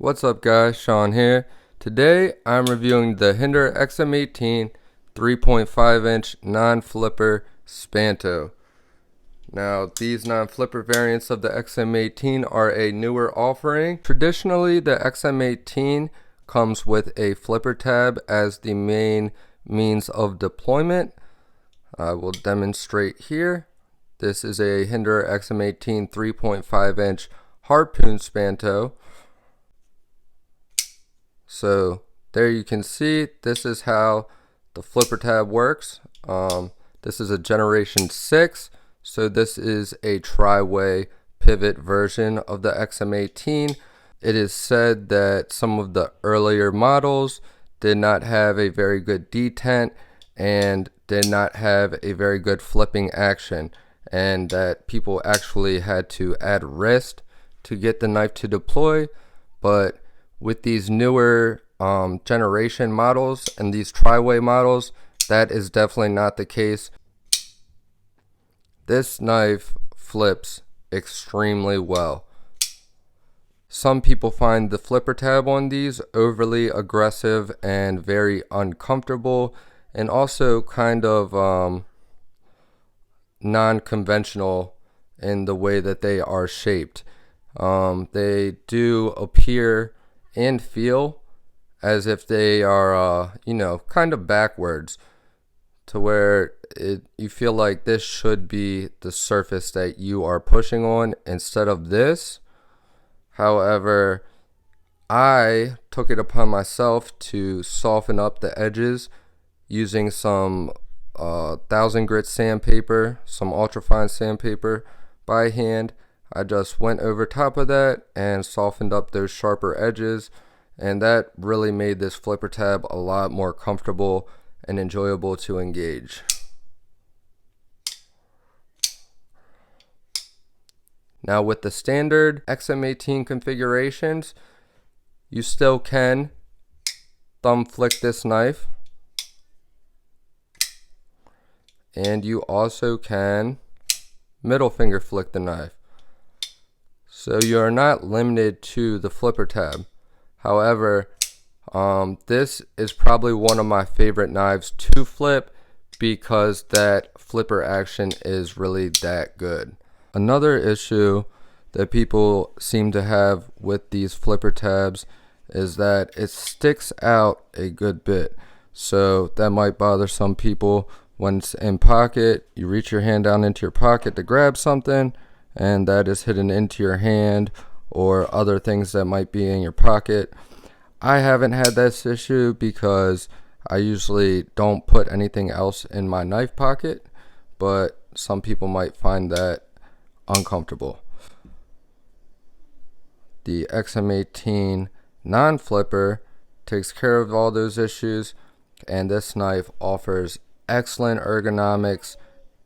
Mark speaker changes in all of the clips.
Speaker 1: What's up guys, Sean here. Today I'm reviewing the Hinderer XM18 3.5 inch non-flipper Spanto. Now these non-flipper variants of the XM18 are a newer offering. Traditionally the XM18 comes with a flipper tab as the main means of deployment. I will demonstrate here. This is a Hinderer XM18 3.5 inch harpoon Spanto. So there you can see this is how the flipper tab works. This is a generation 6, so this is a tri-way pivot version of the XM18. It is said that some of the earlier models did not have a very good detent and did not have a very good flipping action, and that people actually had to add wrist to get the knife to deploy. But with these newer generation models and these tri-way models, that is definitely not the case. This knife flips extremely well. Some people find the flipper tab on these overly aggressive and very uncomfortable, and also kind of non-conventional in the way that they are shaped. They do appear and feel as if they are kind of backwards, to where you feel like this should be the surface that you are pushing on instead of this. However, I took it upon myself to soften up the edges using some 1000 grit sandpaper, some ultrafine sandpaper by hand. I just went over top of that and softened up those sharper edges, and that really made this flipper tab a lot more comfortable and enjoyable to engage. Now with the standard XM18 configurations, you still can thumb flick this knife, and you also can middle finger flick the knife. So you're not limited to the flipper tab. However, this is probably one of my favorite knives to flip because that flipper action is really that good. Another issue that people seem to have with these flipper tabs is that it sticks out a good bit. So that might bother some people when it's in pocket. You reach your hand down into your pocket to grab something, and that is hidden into your hand or other things that might be in your pocket. I haven't had this issue because I usually don't put anything else in my knife pocket, but some people might find that uncomfortable. The XM18 non-flipper takes care of all those issues, and this knife offers excellent ergonomics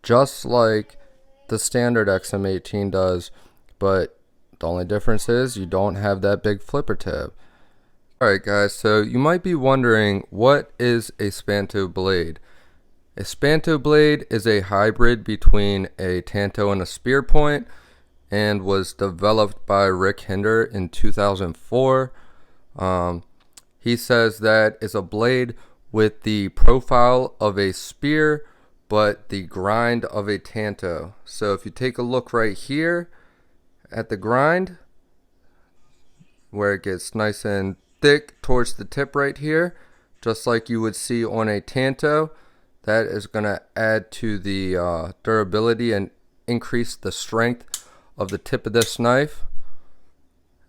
Speaker 1: just like the standard XM18 does, but the only difference is you don't have that big flipper tab. Alright guys, so you might be wondering, what is a Spanto blade? A Spanto blade is a hybrid between a Tanto and a spear point, and was developed by Rick Hinderer in 2004. He says that it's a blade with the profile of a spear but the grind of a Tanto. So if you take a look right here at the grind, where it gets nice and thick towards the tip right here, just like you would see on a Tanto, that is going to add to the durability and increase the strength of the tip of this knife.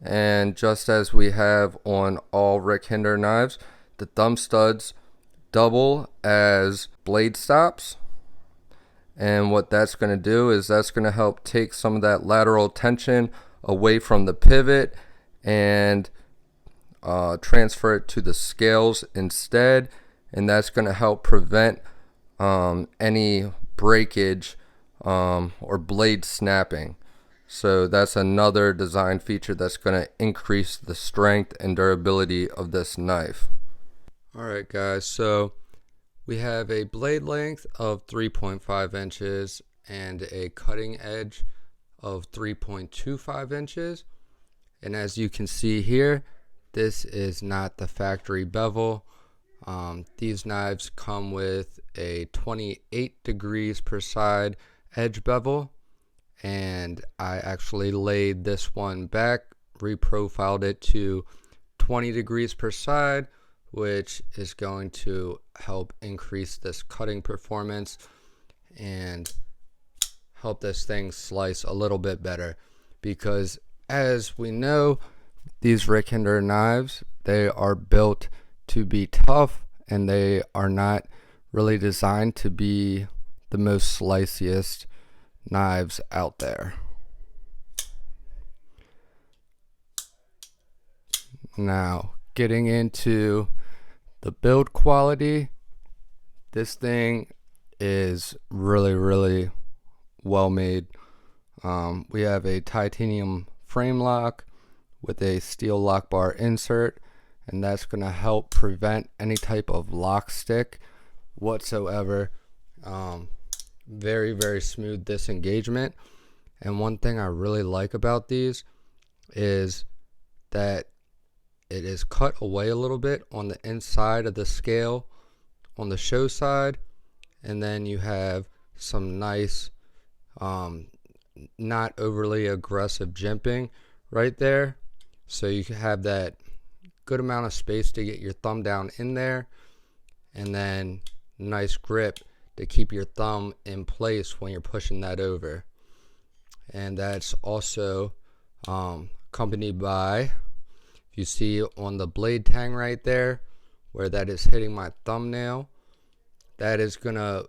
Speaker 1: And just as we have on all Rick Hinderer knives, the thumb studs double as blade stops. And what that's going to do is that's going to help take some of that lateral tension away from the pivot and transfer it to the scales instead. And that's going to help prevent any breakage or blade snapping. So that's another design feature that's going to increase the strength and durability of this knife. Alright guys, so we have a blade length of 3.5 inches and a cutting edge of 3.25 inches. And as you can see here, this is not the factory bevel. These knives come with a 28 degrees per side edge bevel, and I actually laid this one back, reprofiled it to 20 degrees per side, which is going to help increase this cutting performance and help this thing slice a little bit better, because as we know, these Rick Hinderer knives, they are built to be tough, and they are not really designed to be the most sliciest knives out there. Now, getting into the build quality, this thing is really well made. We have a titanium frame lock with a steel lock bar insert, and that's going to help prevent any type of lock stick whatsoever. Very smooth disengagement. And one thing I really like about these is that it is cut away a little bit on the inside of the scale on the show side, and then you have some nice not overly aggressive jimping right there, so you can have that good amount of space to get your thumb down in there, and then nice grip to keep your thumb in place when you're pushing that over. And that's also accompanied by, if you see on the blade tang right there where that is hitting my thumbnail, that is gonna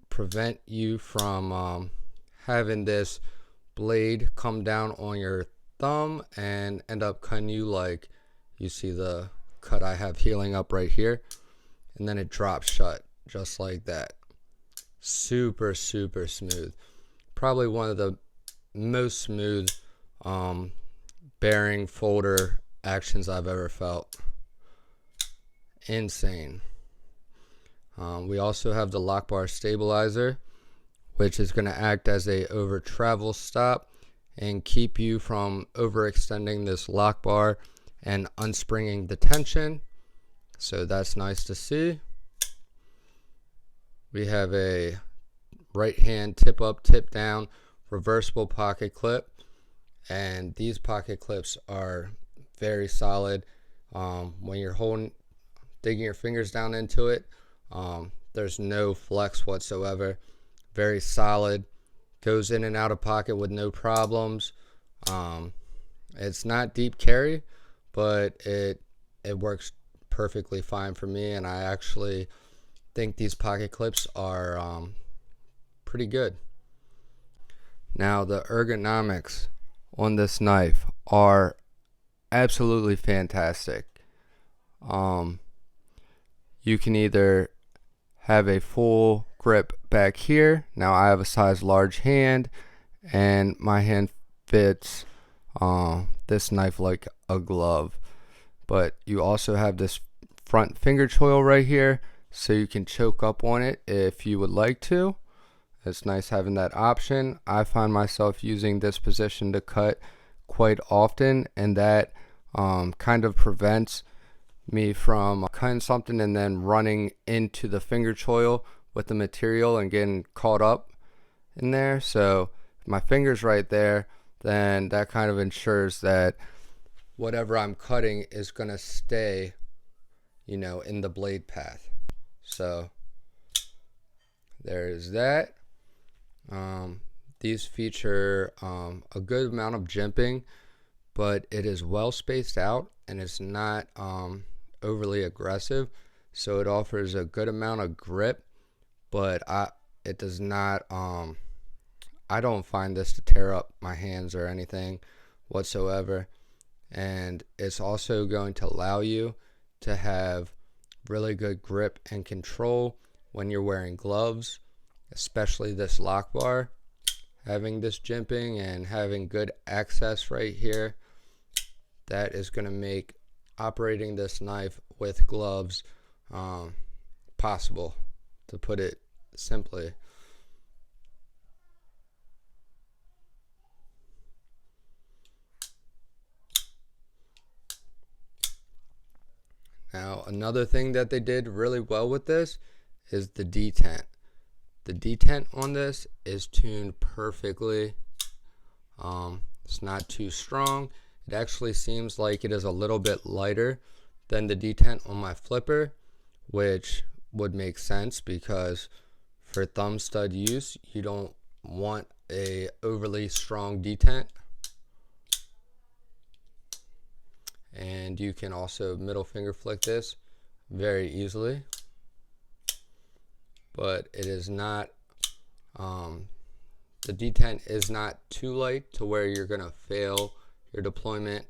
Speaker 1: prevent you from having this blade come down on your thumb and end up cutting you, like you see the cut I have healing up right here, and then it drops shut just like that. Super smooth. Probably one of the most smooth bearing folder actions I've ever felt. Insane. We also have the lock bar stabilizer, which is going to act as a over travel stop and keep you from overextending this lock bar and unspringing the tension. So that's nice to see. We have a right hand tip up, tip down, reversible pocket clip, and these pocket clips are very solid. When you're digging your fingers down into it, there's no flex whatsoever. Very solid, goes in and out of pocket with no problems. It's not deep carry, but it works perfectly fine for me, and I actually think these pocket clips are pretty good. Now, the ergonomics on this knife are absolutely fantastic. You can either have a full grip back here. Now I have a size large hand, and my hand fits this knife like a glove. But you also have this front finger choil right here, so you can choke up on it if you would like to. It's nice having that option. I find myself using this position to cut quite often, and that kind of prevents me from cutting something and then running into the finger choil with the material and getting caught up in there. So if my finger's right there, then that kind of ensures that whatever I'm cutting is going to stay, in the blade path. So there's that. These feature a good amount of jimping, but it is well spaced out, and it's not overly aggressive, so it offers a good amount of grip, but it does not I don't find this to tear up my hands or anything whatsoever. And it's also going to allow you to have really good grip and control when you're wearing gloves, especially this lock bar. Having this jimping and having good access right here, that is going to make operating this knife with gloves possible, to put it simply. Now, another thing that they did really well with this is the detent. The detent on this is tuned perfectly. It's not too strong. It actually seems like it is a little bit lighter than the detent on my flipper, which would make sense because for thumb stud use, you don't want a overly strong detent. And you can also middle finger flick this very easily, but it is not the detent is not too light to where you're gonna fail your deployment.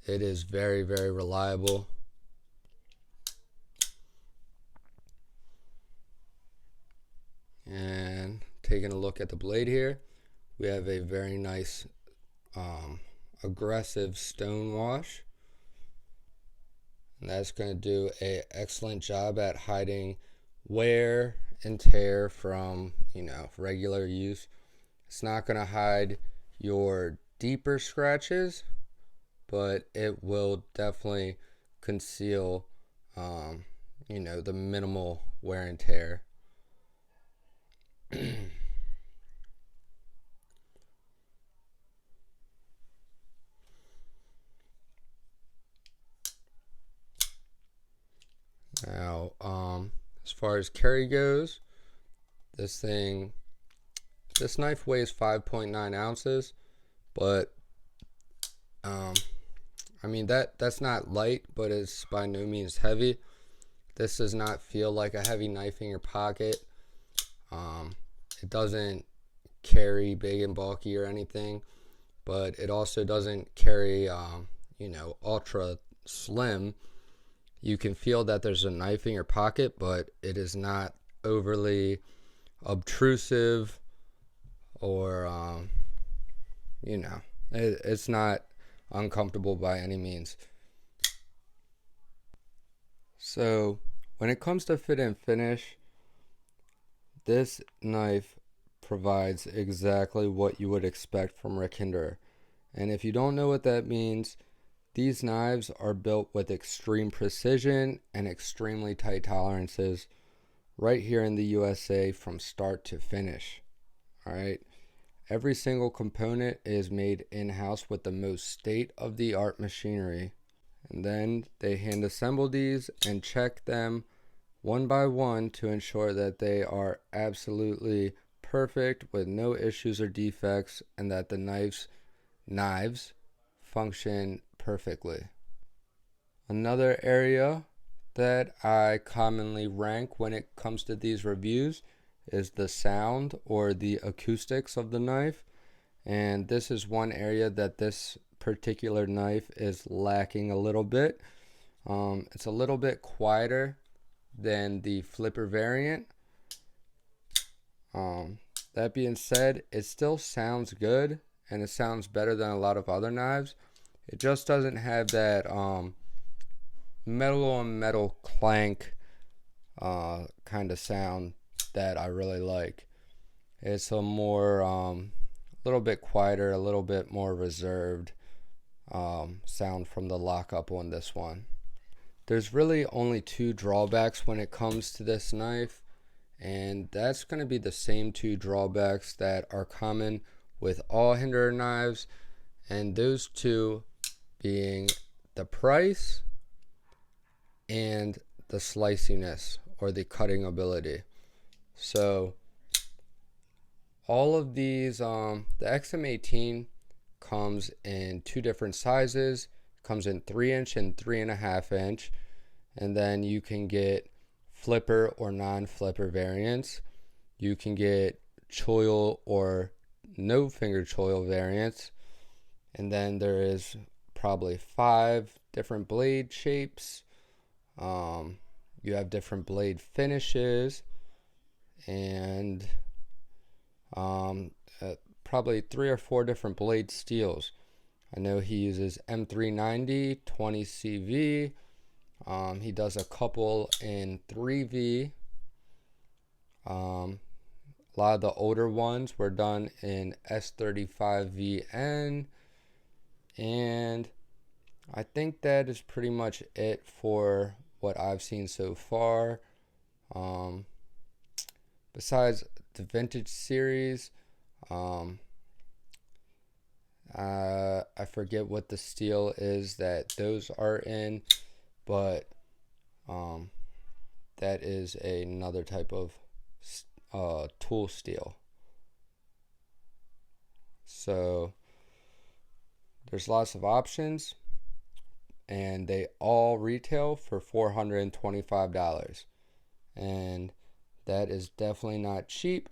Speaker 1: It is very, very reliable. And taking a look at the blade here, we have a very nice aggressive stone wash, and that's going to do an excellent job at hiding wear and tear from, you know, regular use. It's not going to hide your deeper scratches, but it will definitely conceal you know, the minimal wear and tear. Now, as far as carry goes, this knife weighs 5.9 ounces, but I mean that's not light, but it's by no means heavy. This does not feel like a heavy knife in your pocket. It doesn't carry big and bulky or anything, but it also doesn't carry you know, ultra slim. You can feel that there's a knife in your pocket, but it is not overly obtrusive or you know, it's not uncomfortable by any means. So when it comes to fit and finish, this knife provides exactly what you would expect from Rick Hinderer. And if you don't know what that means, these knives are built with extreme precision and extremely tight tolerances right here in the USA from start to finish. Alright, every single component is made in-house with the most state-of-the-art machinery. And then they hand assemble these and check them one by one to ensure that they are absolutely perfect with no issues or defects, and that the knives function perfectly. Another area that I commonly rank when it comes to these reviews is the sound or the acoustics of the knife, and this is one area that this particular knife is lacking a little bit. It's a little bit quieter than the flipper variant. That being said, it still sounds good and it sounds better than a lot of other knives. It just doesn't have that metal on metal clank kind of sound that I really like. It's a more little bit quieter, a little bit more reserved sound from the lockup on this one. There's really only two drawbacks when it comes to this knife, and that's going to be the same two drawbacks that are common with all Hinderer knives, and those two being the price and the sliciness or the cutting ability. So all of these, the XM18 comes in two different sizes. Comes in 3-inch and 3.5-inch, and then you can get flipper or non-flipper variants. You can get choil or no finger choil variants, and then there is probably 5 different blade shapes. You have different blade finishes, and probably 3 or 4 different blade steels. I know he uses M390, 20 CV. He does a couple in 3V. A lot of the older ones were done in S35VN. And I think that is pretty much it for what I've seen so far. Besides the vintage series, I forget what the steel is that those are in, but that is another type of tool steel. So there's lots of options, and they all retail for $425, and that is definitely not cheap.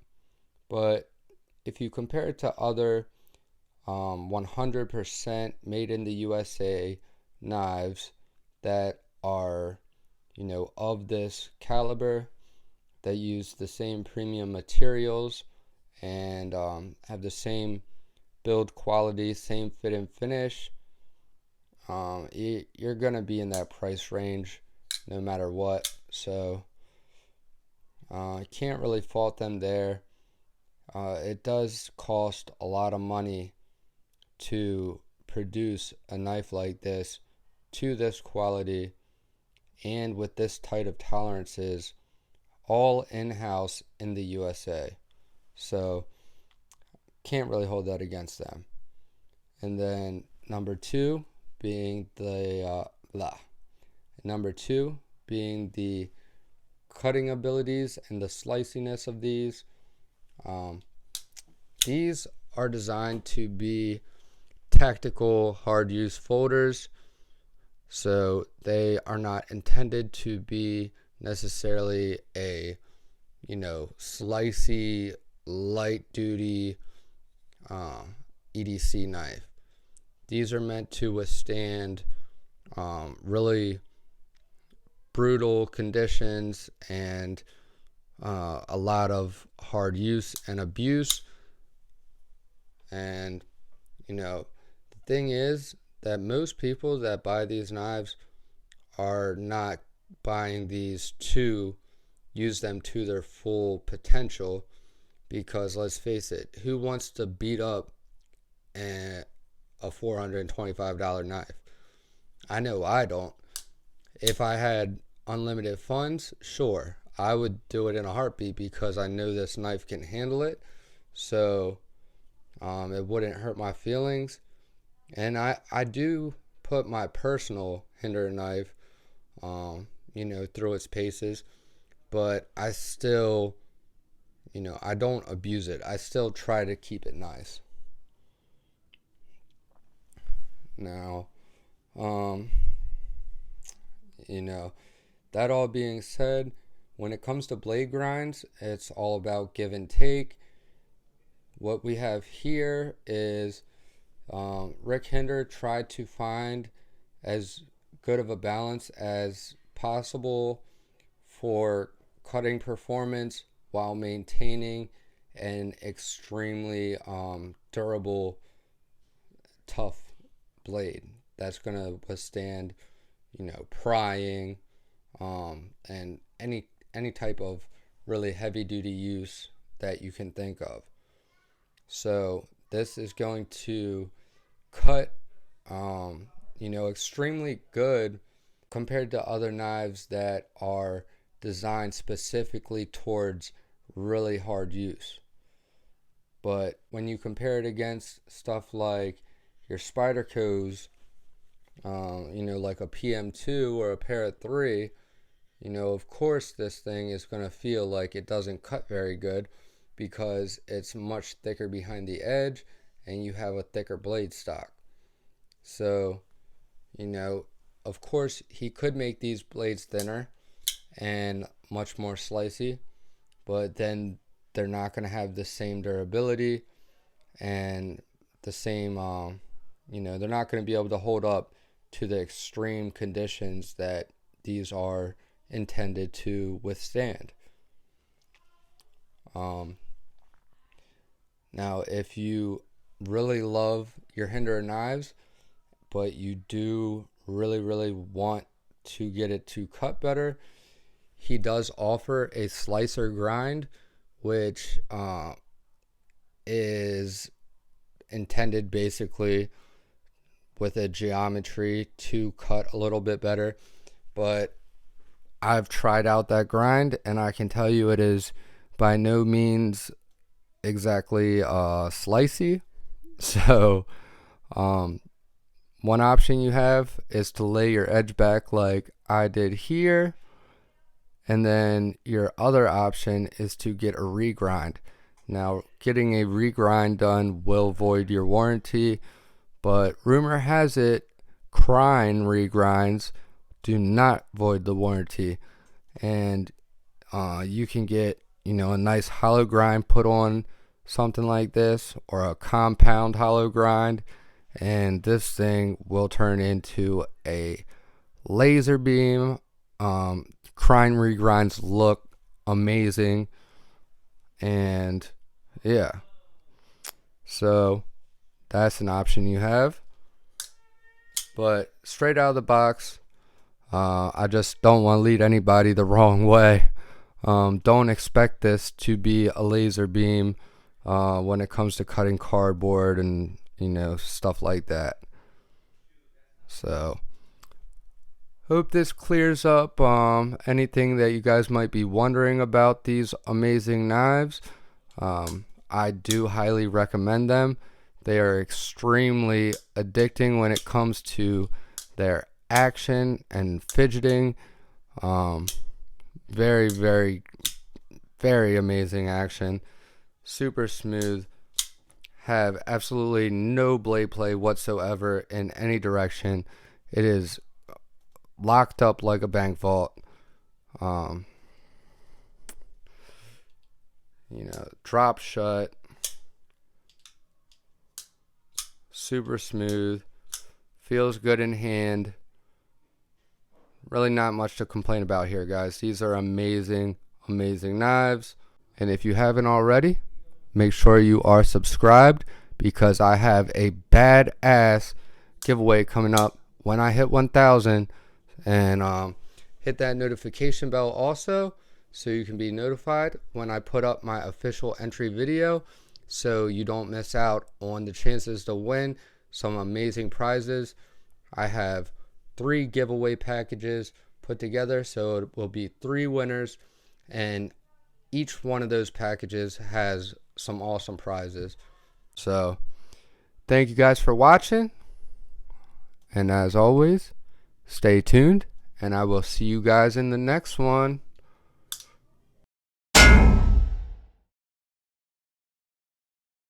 Speaker 1: But if you compare it to other 100% made in the USA knives that are, of this caliber, that use the same premium materials and have the same build quality, same fit and finish, you're gonna be in that price range no matter what. So I can't really fault them there. It does cost a lot of money to produce a knife like this to this quality and with this tight of tolerances, all in-house in the USA. So can't really hold that against them. And then number two being the cutting abilities and the sliciness of these. These are designed to be tactical hard use folders, so they are not intended to be necessarily a slicey light duty EDC knife. These are meant to withstand really brutal conditions and a lot of hard use and abuse. And the thing is that most people that buy these knives are not buying these to use them to their full potential, because let's face it, who wants to beat up a $425 knife? I know I don't. If I had unlimited funds, sure, I would do it in a heartbeat, because I know this knife can handle it. So it wouldn't hurt my feelings. And I do put my personal Hinderer knife through its paces, but I still I don't abuse it. I still try to keep it nice. Now that all being said, when it comes to blade grinds, it's all about give and take. What we have here is Rick Hinderer tried to find as good of a balance as possible for cutting performance while maintaining an extremely durable, tough blade that's going to withstand prying and any type of really heavy duty use that you can think of. So this is going to cut extremely good compared to other knives that are designed specifically towards really hard use. But when you compare it against stuff like your Spydercos, like a PM2 or a Para 3, of course this thing is going to feel like it doesn't cut very good, because it's much thicker behind the edge and you have a thicker blade stock. So, of course he could make these blades thinner and much more slicey, but then they're not going to have the same durability and the same, they're not going to be able to hold up to the extreme conditions that these are intended to withstand. Now, if you really love your Hinderer knives, but you do really want to get it to cut better, he does offer a slicer grind, which is intended basically with a geometry to cut a little bit better. But I've tried out that grind, and I can tell you it is by no means exactly slicey. So one option you have is to lay your edge back like I did here, and then your other option is to get a regrind. Now, getting a regrind done will void your warranty, but rumor has it Crine regrinds do not void the warranty, and you can get, you know, a nice hollow grind put on something like this, or a compound hollow grind, and this thing will turn into a laser beam. Crine regrinds look amazing, and yeah, so that's an option you have. But straight out of the box, I just don't want to lead anybody the wrong way. Don't expect this to be a laser beam when it comes to cutting cardboard and, you know, stuff like that. So hope this clears up anything that you guys might be wondering about these amazing knives. I do highly recommend them. They are extremely addicting when it comes to their action and fidgeting. Very, very, very amazing action. Super smooth. Have absolutely no blade play whatsoever in any direction. It is locked up like a bank vault. You know, drop shut. Super smooth. Feels good in hand. Really not much to complain about here, guys. These are amazing, amazing knives. And if you haven't already, make sure you are subscribed, because I have a badass giveaway coming up when I hit 1,000. And hit that notification bell also, so you can be notified when I put up my official entry video, so you don't miss out on the chances to win some amazing prizes. I have 3 giveaway packages put together, so it will be 3 winners, and each one of those packages has some awesome prizes. So thank you guys for watching, and as always, stay tuned, and I will see you guys in the next one.